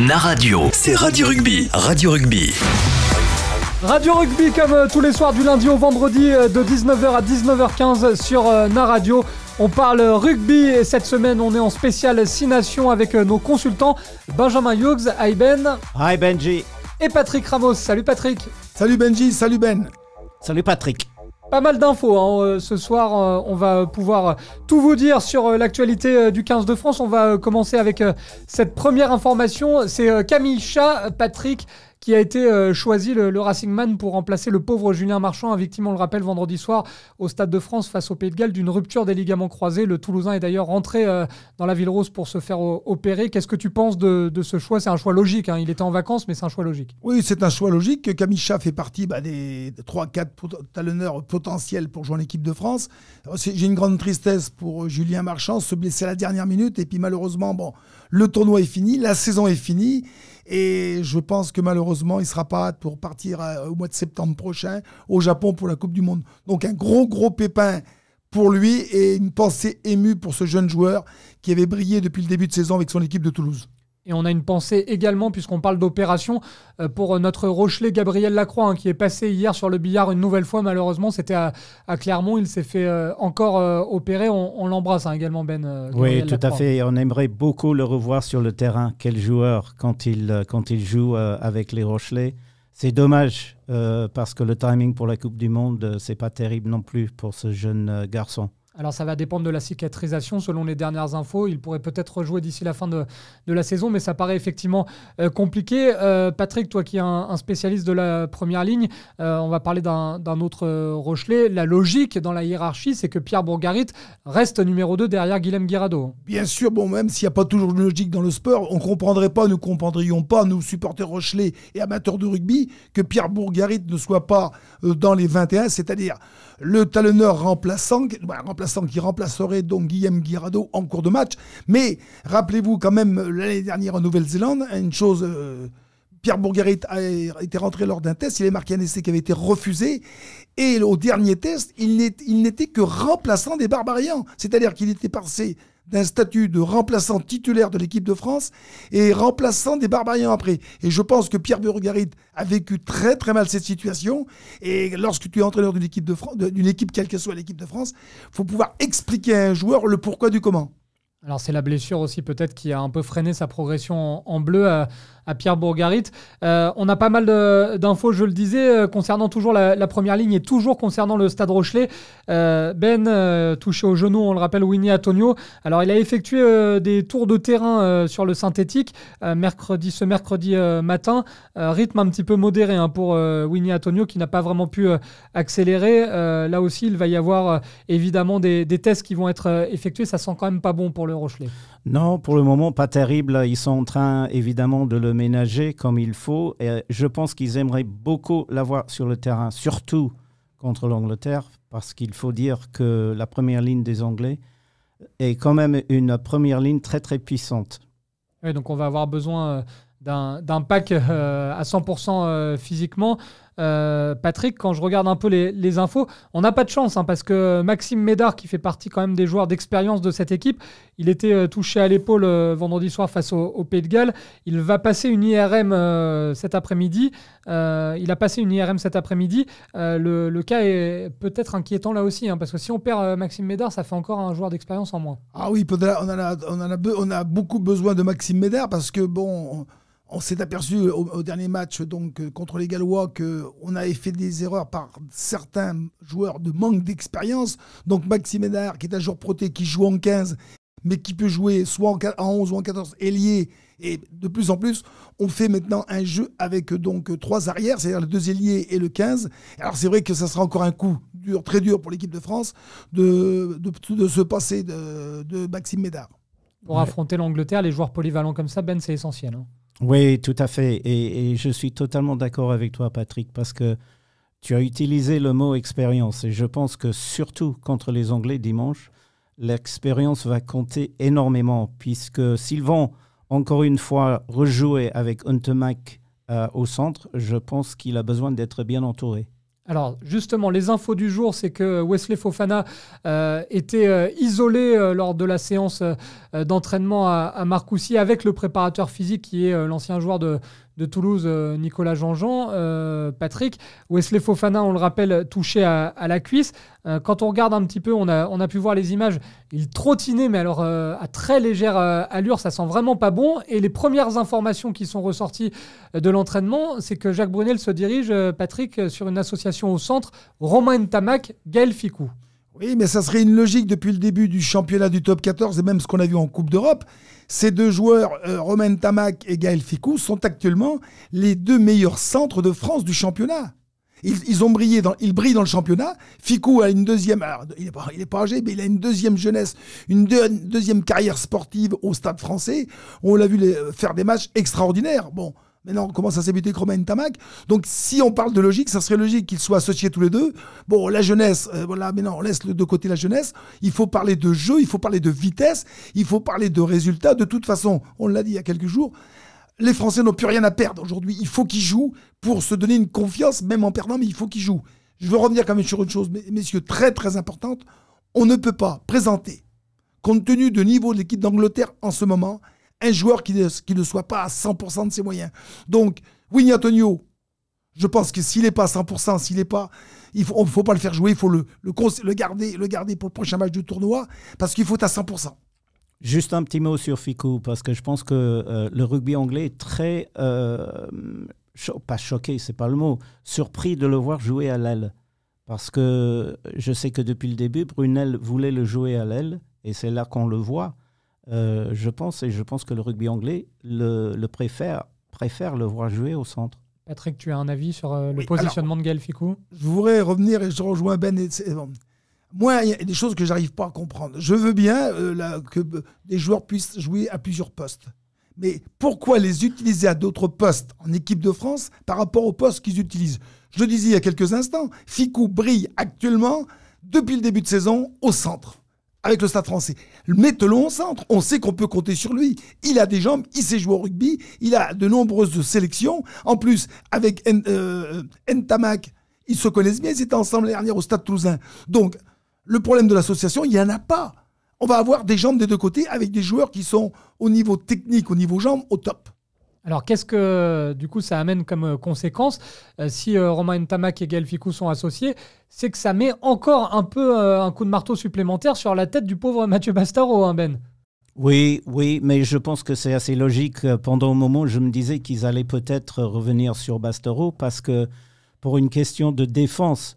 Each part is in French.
Na-Radio, c'est Radio Rugby. Radio Rugby. Radio Rugby comme tous les soirs du lundi au vendredi de 19h à 19h15 sur Na-Radio. On parle rugby et cette semaine on est en spécial 6 nations avec nos consultants Benjamin Hughes, hi Ben. Hi Benji. Et Patrick Ramos. Salut Patrick. Salut Benji, salut Ben. Salut Patrick. Pas mal d'infos ce soir, on va pouvoir tout vous dire sur l'actualité du 15 de France. On va commencer avec cette première information, c'est Camille Chat, Patrick, qui a été choisi le Racing Man pour remplacer le pauvre Julien Marchand, victime, on le rappelle, vendredi soir au Stade de France face au Pays de Galles d'une rupture des ligaments croisés. Le Toulousain est d'ailleurs rentré dans la Ville Rose pour se faire opérer. Qu'est-ce que tu penses de ce choix ? C'est un choix logique, hein. Il était en vacances, mais c'est un choix logique. Oui, c'est un choix logique. Camille Chat fait partie des 3-4 talonneurs potentiels pour jouer en équipe de France. J'ai une grande tristesse pour Julien Marchand, se blesser à la dernière minute. Et puis malheureusement, le tournoi est fini, la saison est finie. Et je pense que malheureusement, il ne sera pas pour partir au mois de septembre prochain au Japon pour la Coupe du Monde. Donc un gros pépin pour lui et une pensée émue pour ce jeune joueur qui avait brillé depuis le début de saison avec son équipe de Toulouse. Et on a une pensée également, puisqu'on parle d'opération, pour notre Rochelet Gabriel Lacroix, qui est passé hier sur le billard une nouvelle fois. Malheureusement, c'était à Clermont. Il s'est fait encore opérer. On l'embrasse également, Ben. Oui, tout Lacroix. à fait. On aimerait beaucoup le revoir sur le terrain. Quel joueur quand il joue avec les Rochelais. C'est dommage parce que le timing pour la Coupe du Monde, c'est pas terrible non plus pour ce jeune garçon. Alors ça va dépendre de la cicatrisation selon les dernières infos. Il pourrait peut-être rejouer d'ici la fin de la saison, mais ça paraît effectivement compliqué. Patrick, toi qui es un spécialiste de la première ligne, on va parler d'un autre Rochelet. La logique dans la hiérarchie, c'est que Pierre Bourgarit reste numéro 2 derrière Guilhem Guirado. Bien sûr, même s'il n'y a pas toujours de logique dans le sport, on ne comprendrions pas, nous supporters Rochelais et amateurs de rugby, que Pierre Bourgarit ne soit pas dans les 21, c'est-à-dire le talonneur remplaçant qui remplacerait donc Guilhem Guirado en cours de match. Mais rappelez-vous quand même, l'année dernière en Nouvelle-Zélande, une chose, Pierre Bourgarit a été rentré lors d'un test, il a marqué un essai qui avait été refusé, et au dernier test, il n'était que remplaçant des Barbarians. C'est-à-dire qu'il était passé d'un statut de remplaçant titulaire de l'équipe de France et remplaçant des Barbarians après. Et je pense que Pierre Bourgarit a vécu très très mal cette situation. Et lorsque tu es entraîneur d'une équipe de France, d'une équipe quelle que soit l'équipe de France, il faut pouvoir expliquer à un joueur le pourquoi du comment. Alors c'est la blessure aussi peut-être qui a un peu freiné sa progression en bleu à Pierre Bourgarit. On a pas mal d'infos, je le disais, concernant toujours la première ligne et toujours concernant le Stade Rochelet. Touché au genou, on le rappelle, Winnie Antonio. Alors il a effectué des tours de terrain sur le synthétique ce mercredi matin. Rythme un petit peu modéré pour Winnie Antonio qui n'a pas vraiment pu accélérer. Là aussi, il va y avoir évidemment des tests qui vont être effectués. Ça sent quand même pas bon pour le Rochelet. Non, pour le moment, pas terrible. Ils sont en train, évidemment, de le ménager comme il faut. Et je pense qu'ils aimeraient beaucoup l'avoir sur le terrain, surtout contre l'Angleterre, parce qu'il faut dire que la première ligne des Anglais est quand même une première ligne très, très puissante. Oui, donc on va avoir besoin d'un pack à 100% physiquement. Patrick, quand je regarde un peu les infos, on n'a pas de chance parce que Maxime Médard, qui fait partie quand même des joueurs d'expérience de cette équipe, il était touché à l'épaule vendredi soir face au Pays de Galles. Il va passer une IRM cet après-midi. Il a passé une IRM cet après-midi. Le cas est peut-être inquiétant là aussi, parce que si on perd Maxime Médard, ça fait encore un joueur d'expérience en moins. Ah oui, on a beaucoup besoin de Maxime Médard parce que on s'est aperçu au dernier match contre les Gallois qu'on avait fait des erreurs par certains joueurs de manque d'expérience. Donc Maxime Médard, qui est un joueur proté, qui joue en 15, mais qui peut jouer soit en 11 ou en 14 ailier. Et de plus en plus, on fait maintenant un jeu avec 3 arrières, c'est-à-dire le 2 ailiers et le 15. Alors c'est vrai que ça sera encore un coup très dur pour l'équipe de France de se passer de Maxime Médard. Pour affronter l'Angleterre, les joueurs polyvalents comme ça, Ben, c'est essentiel. Oui, tout à fait. Et je suis totalement d'accord avec toi, Patrick, parce que tu as utilisé le mot expérience. Et je pense que surtout contre les Anglais dimanche, l'expérience va compter énormément, puisque s'ils vont encore une fois rejouer avec Huntemack au centre, je pense qu'il a besoin d'être bien entouré. Alors justement, les infos du jour, c'est que Wesley Fofana était isolé lors de la séance d'entraînement à Marcoussis avec le préparateur physique qui est l'ancien joueur de Toulouse, Nicolas Jean-Jean. Patrick, Wesley Fofana, on le rappelle, touché à la cuisse. Quand on regarde un petit peu, on a pu voir les images, il trottinait, mais alors à très légère allure, ça sent vraiment pas bon. Et les premières informations qui sont ressorties de l'entraînement, c'est que Jacques Brunel se dirige, Patrick, sur une association au centre, Romain Ntamak, Gaël Fickou. Oui, mais ça serait une logique depuis le début du championnat du top 14 et même ce qu'on a vu en Coupe d'Europe. Ces deux joueurs, Romain Ntamak et Gaël Fickou, sont actuellement les deux meilleurs centres de France du championnat. Ils brillent dans le championnat. Fickou a une deuxième, alors, il est pas âgé, mais il a une deuxième jeunesse, une deuxième carrière sportive au Stade Français. On l'a vu faire des matchs extraordinaires. Bon, maintenant on commence à s'habituer avec Romain Ntamak. Donc si on parle de logique, ça serait logique qu'ils soient associés tous les deux. Bon, la jeunesse, voilà, maintenant on laisse de côté la jeunesse. Il faut parler de jeu, il faut parler de vitesse, il faut parler de résultats. De toute façon, on l'a dit il y a quelques jours, les Français n'ont plus rien à perdre aujourd'hui. Il faut qu'ils jouent pour se donner une confiance, même en perdant, mais il faut qu'ils jouent. Je veux revenir quand même sur une chose, messieurs, très très importante. On ne peut pas présenter, compte tenu du niveau de l'équipe d'Angleterre en ce moment, un joueur qui ne soit pas à 100% de ses moyens. Donc, Winnie Antonio, je pense que s'il n'est pas à 100%, il ne faut pas le faire jouer, il faut le garder pour le prochain match du tournoi, parce qu'il faut être à 100%. Juste un petit mot sur Fickou, parce que je pense que le rugby anglais est très, pas choqué, c'est pas le mot, surpris de le voir jouer à l'aile. Parce que je sais que depuis le début, Brunel voulait le jouer à l'aile, et c'est là qu'on le voit, je pense que le rugby anglais le préfère le voir jouer au centre. Patrick, tu as un avis sur le positionnement de Gaël Fickou ? Je voudrais revenir et je rejoins Ben. Moi, il y a des choses que je n'arrive pas à comprendre. Je veux bien que des joueurs puissent jouer à plusieurs postes. Mais pourquoi les utiliser à d'autres postes en équipe de France par rapport aux postes qu'ils utilisent ? Je le disais il y a quelques instants, Fickou brille actuellement, depuis le début de saison, au centre, avec le Stade Français. Mettez-le au centre, on sait qu'on peut compter sur lui. Il a des jambes, il sait jouer au rugby, il a de nombreuses sélections. En plus, avec Ntamak, ils se connaissent bien, ils étaient ensemble l'année dernière au Stade Toulousain. Donc, le problème de l'association, il n'y en a pas. On va avoir des jambes des deux côtés avec des joueurs qui sont au niveau technique, au niveau jambes, au top. Alors, qu'est-ce que, du coup, ça amène comme conséquence si Romain Ntamak et Gaël Fickou sont associés, c'est que ça met encore un peu un coup de marteau supplémentaire sur la tête du pauvre Mathieu Bastareaud, hein, Ben ? Oui, mais je pense que c'est assez logique. Pendant un moment, je me disais qu'ils allaient peut-être revenir sur Bastareaud parce que pour une question de défense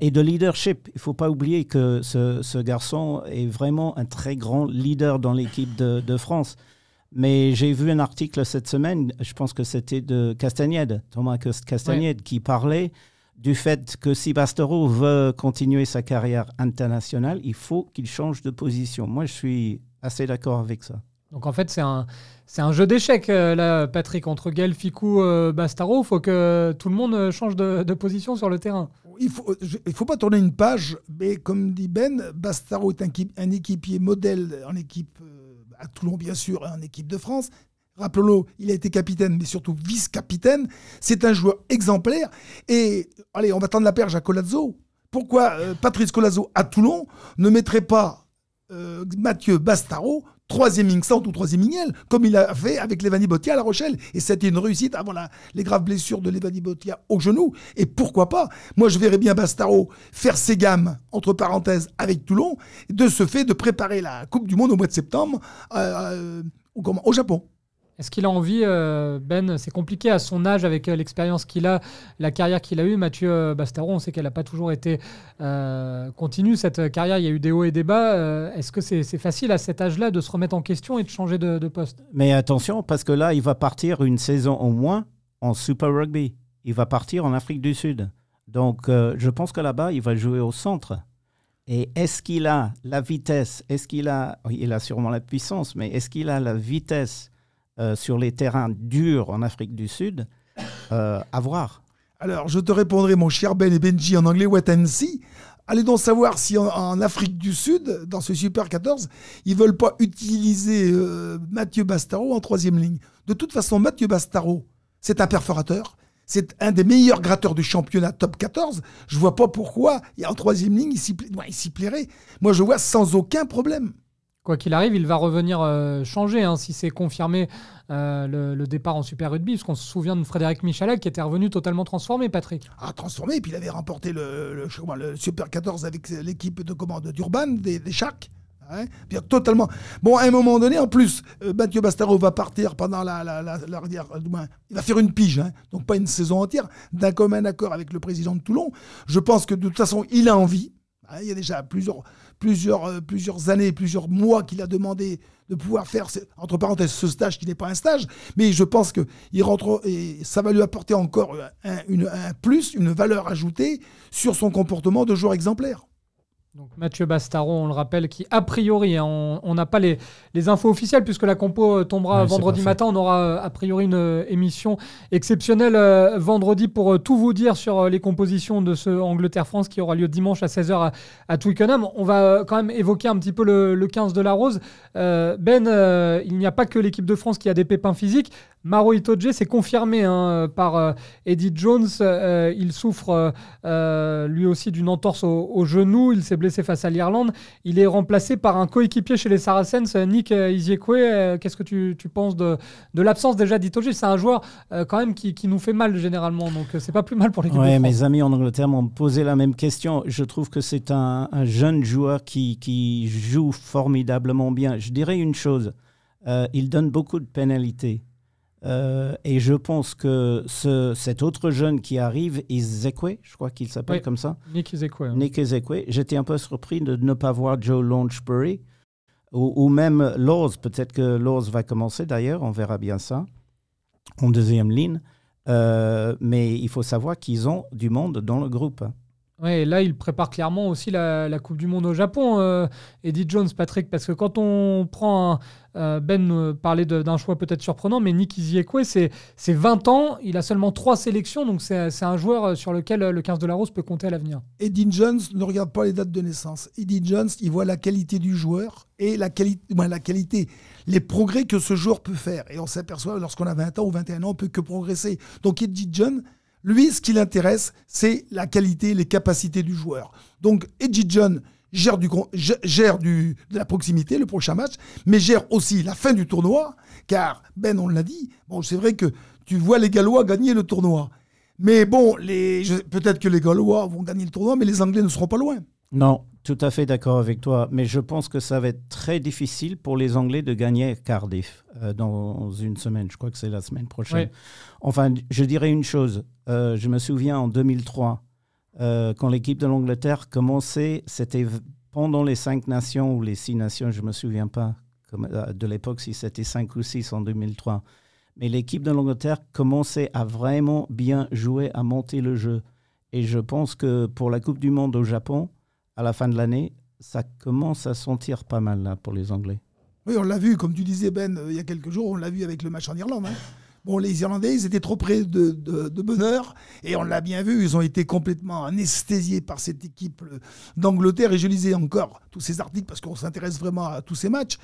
et de leadership, il ne faut pas oublier que ce garçon est vraiment un très grand leader dans l'équipe de France. Mais j'ai vu un article cette semaine, je pense que c'était de Castagnède, Thomas Castagnède, qui parlait du fait que si Bastareaud veut continuer sa carrière internationale, il faut qu'il change de position. Moi, je suis assez d'accord avec ça. Donc en fait, c'est un jeu d'échecs, là, Patrick, entre Gaël Fickou et Bastareaud. Il faut que tout le monde change de position sur le terrain. Il faut pas tourner une page, mais comme dit Ben, Bastareaud est un équipier modèle en équipe à Toulon, bien sûr, et en équipe de France. Rappelons-le, il a été capitaine, mais surtout vice-capitaine. C'est un joueur exemplaire. Et allez, on va tendre la perche à Collazo. Pourquoi Patrice Collazo à Toulon ne mettrait pas Mathieu Bastareaud troisième ligne centre ou troisième ligne aile, comme il a fait avec Levani Botia à La Rochelle. Et c'était une réussite avant les graves blessures de Levani Botia au genou. Et pourquoi pas ? Moi, je verrais bien Bastareaud faire ses gammes, entre parenthèses, avec Toulon, de ce fait de préparer la Coupe du Monde au mois de septembre au Japon. Est-ce qu'il a envie, Ben ? C'est compliqué à son âge avec l'expérience qu'il a, la carrière qu'il a eue. Mathieu Bastareaud, on sait qu'elle n'a pas toujours été continue, cette carrière. Il y a eu des hauts et des bas. Est-ce que c'est facile à cet âge-là de se remettre en question et de changer de poste ? Mais attention, parce que là, il va partir une saison au moins en Super Rugby. Il va partir en Afrique du Sud. Donc, je pense que là-bas, il va jouer au centre. Et est-ce qu'il a la vitesse ? Il a sûrement la puissance, mais est-ce qu'il a la vitesse sur les terrains durs en Afrique du Sud, à voir. Alors, je te répondrai, mon cher Ben et Benji, en anglais, wait and see. Allez donc savoir si en Afrique du Sud, dans ce Super 14, ils ne veulent pas utiliser Mathieu Bastareaud en troisième ligne. De toute façon, Mathieu Bastareaud, c'est un perforateur. c'est un des meilleurs gratteurs du championnat top 14. Je vois pas pourquoi, en troisième ligne, il s'y plairait. Moi, je vois sans aucun problème. Quoi qu'il arrive, il va revenir changer si c'est confirmé le départ en Super Rugby, parce qu'on se souvient de Frédéric Michalak qui était revenu totalement transformé, Patrick. Transformé, et puis il avait remporté le Super 14 avec l'équipe de commande d'Urban, des Sharks. Hein, bien, totalement. Bon, à un moment donné, en plus, Mathieu Bastaro va partir pendant il va faire une pige, donc pas une saison entière, d'un commun accord avec le président de Toulon. Je pense que de toute façon, il a envie. Il y a déjà plusieurs années, plusieurs mois qu'il a demandé de pouvoir faire, entre parenthèses, ce stage qui n'est pas un stage, mais je pense qu'il rentre et ça va lui apporter encore un plus, une valeur ajoutée sur son comportement de joueur exemplaire. Donc Mathieu Bastaro, on le rappelle, qui a priori, on n'a pas les infos officielles puisque la compo tombera vendredi matin. On aura a priori une émission exceptionnelle vendredi pour tout vous dire sur les compositions de ce Angleterre-France qui aura lieu dimanche à 16h à Twickenham. On va quand même évoquer un petit peu le 15 de la Rose. Il n'y a pas que l'équipe de France qui a des pépins physiques. Maro Itoje, c'est confirmé par Eddie Jones. Il souffre lui aussi d'une entorse au genou. Il s'est blessé face à l'Irlande. Il est remplacé par un coéquipier chez les Saracens, Nick Iziekwe. Qu'est-ce que tu penses de l'absence déjà d'Itoje? C'est un joueur quand même qui nous fait mal généralement, donc c'est pas plus mal pour l'équipe de France. Mes amis en Angleterre m'ont posé la même question. Je trouve que c'est un jeune joueur qui joue formidablement bien. Je dirais une chose, il donne beaucoup de pénalités. Et je pense que cet autre jeune qui arrive, Iziekwe, je crois qu'il s'appelle comme ça. Nick Iziekwe. Nick Iziekwe. J'étais un peu surpris de ne pas voir Joe Launchbury ou même Laws. Peut-être que Laws va commencer d'ailleurs, on verra bien ça, en deuxième ligne. Mais il faut savoir qu'ils ont du monde dans le groupe. Ouais, et là, il prépare clairement aussi la Coupe du Monde au Japon, Eddie Jones, Patrick, parce que quand on prend parlait d'un choix peut-être surprenant, mais Nick Iziekwe, c'est 20 ans, il a seulement 3 sélections, donc c'est un joueur sur lequel le 15 de la Rose peut compter à l'avenir. Eddie Jones ne regarde pas les dates de naissance. Eddie Jones, il voit la qualité du joueur et la qualité, les progrès que ce joueur peut faire. Et on s'aperçoit, lorsqu'on a 20 ans ou 21 ans, on ne peut que progresser. Donc Eddie Jones, lui, ce qui l'intéresse, c'est la qualité, les capacités du joueur. Donc, Eddie John gère de la proximité, le prochain match, mais gère aussi la fin du tournoi, car, on l'a dit, c'est vrai que tu vois les Gallois gagner le tournoi. Mais bon, peut-être que les Gallois vont gagner le tournoi, mais les Anglais ne seront pas loin. Non, tout à fait d'accord avec toi. Mais je pense que ça va être très difficile pour les Anglais de gagner Cardiff dans une semaine. Je crois que c'est la semaine prochaine. Oui. Enfin, je dirais une chose. Je me souviens en 2003, quand l'équipe de l'Angleterre commençait, c'était pendant les 5 nations ou les 6 nations, je ne me souviens pas de l'époque si c'était 5 ou 6 en 2003. Mais l'équipe de l'Angleterre commençait à vraiment bien jouer, à monter le jeu. Et je pense que pour la Coupe du Monde au Japon, à la fin de l'année, ça commence à sentir pas mal là, pour les Anglais. Oui, on l'a vu, comme tu disais, il y a quelques jours, on l'a vu avec le match en Irlande. Bon, les Irlandais, ils étaient trop près de bonheur, et on l'a bien vu, ils ont été complètement anesthésiés par cette équipe d'Angleterre, et je lisais encore tous ces articles, parce qu'on s'intéresse vraiment à tous ces matchs.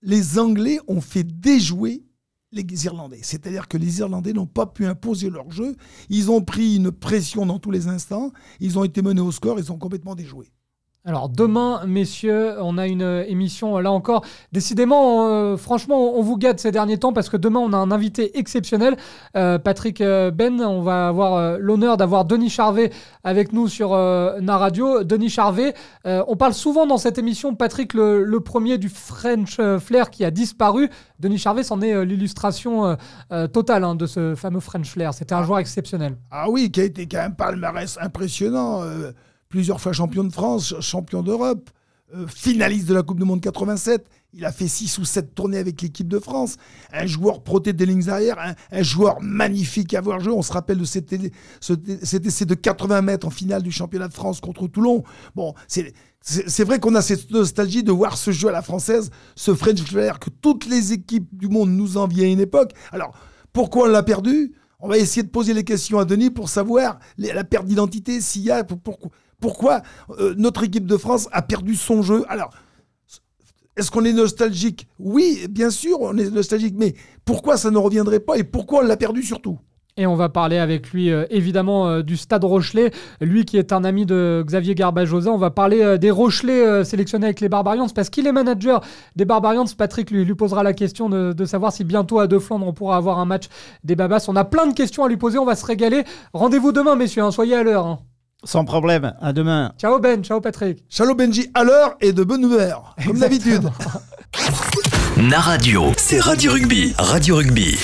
Les Anglais ont fait déjouer les Irlandais. C'est-à-dire que les Irlandais n'ont pas pu imposer leur jeu. Ils ont pris une pression dans tous les instants. Ils ont été menés au score. Ils ont complètement déjoué. Alors demain, messieurs, on a une émission, là encore, décidément, franchement, on vous gâte ces derniers temps parce que demain, on a un invité exceptionnel, Patrick on va avoir l'honneur d'avoir Denis Charvet avec nous sur Na Radio. Denis Charvet, on parle souvent dans cette émission, Patrick, le premier du French Flair qui a disparu. Denis Charvet, c'en est l'illustration totale de ce fameux French Flair. C'était un joueur exceptionnel. Ah oui, qui a été quand même palmarès impressionnant. Plusieurs fois champion de France, champion d'Europe, finaliste de la Coupe du Monde 87. Il a fait 6 ou 7 tournées avec l'équipe de France. Un joueur proté des lignes arrière, un joueur magnifique à voir jouer. On se rappelle de cet essai de 80 mètres en finale du championnat de France contre Toulon. Bon, c'est vrai qu'on a cette nostalgie de voir ce jeu à la française, ce French Flair que toutes les équipes du monde nous enviaient à une époque. Alors, pourquoi on l'a perdu ? On va essayer de poser les questions à Denis pour savoir la perte d'identité, s'il y a... Pourquoi notre équipe de France a perdu son jeu. Alors, Est-ce qu'on est nostalgique? Oui, bien sûr, on est nostalgique, mais pourquoi ça ne reviendrait pas et pourquoi on l'a perdu surtout? Et on va parler avec lui, évidemment, du Stade Rochelais. Lui qui est un ami de Xavier Garbajosa. On va parler des Rochelais sélectionnés avec les Barbarians parce qu'il est manager des Barbarians. Patrick lui posera la question de savoir si bientôt à Deux-Flandres on pourra avoir un match des Babas. On a plein de questions à lui poser, on va se régaler. Rendez-vous demain, messieurs, hein, soyez à l'heure. Hein. Sans problème, à demain. Ciao Ben, ciao Patrick. Ciao Benji, à l'heure et de bonne humeur, comme d'habitude. Na Radio, c'est Radio Rugby. Radio Rugby.